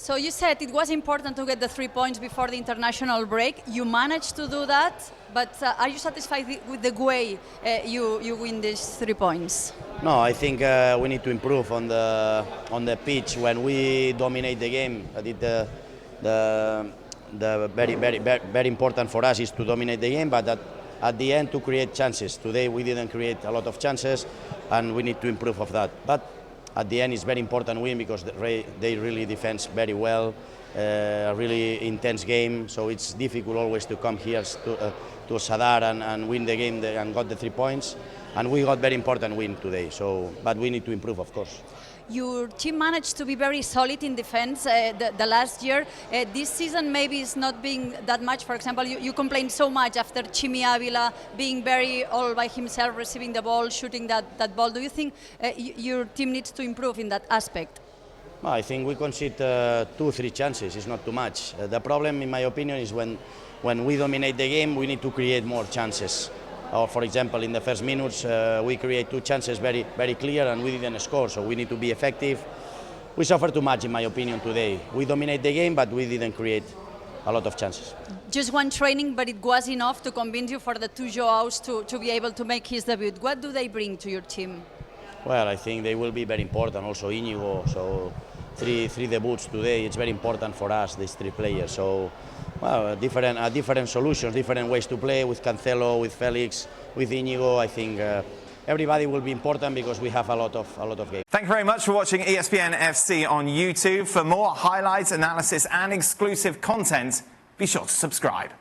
So you said it was important to get the 3 points before the international break. You managed to do that, but are you satisfied with the way you win these 3 points? No, I think we need to improve on the pitch when we dominate the game. I think the very important for us is to dominate the game, but at the end to create chances. Today we didn't create a lot of chances, and we need to improve of that. But at the end, it's very important win because they really defend very well, a really intense game. So it's difficult always to come here to Sadar and win the game and got the 3 points. And we got very important win today. But we need to improve, of course. Your team managed to be very solid in defense the last year. This season maybe it's not being that much. For example, you complained so much after Chimi Avila being very all by himself, receiving the ball, shooting that ball. Do you think your team needs to improve in that aspect? Well, I think we concede 2-3 chances. It's not too much. The problem, in my opinion, is when we dominate the game, we need to create more chances. Or, for example, in the first minutes, we create 2 chances very clear and we didn't score, so we need to be effective. We suffer too much, in my opinion, today. We dominate the game, but we didn't create a lot of chances. Just one training, but it was enough to convince you for the 2 Joaos to be able to make his debut. What do they bring to your team? Well, I think they will be very important. Also Íñigo, so three debuts today. It's very important for us, these 3 players. So, well, different solutions, different ways to play with Cancelo, with Felix, with Íñigo. I think everybody will be important because we have a lot of games. Thank you very much for watching ESPN FC on YouTube. For more highlights, analysis, and exclusive content, be sure to subscribe.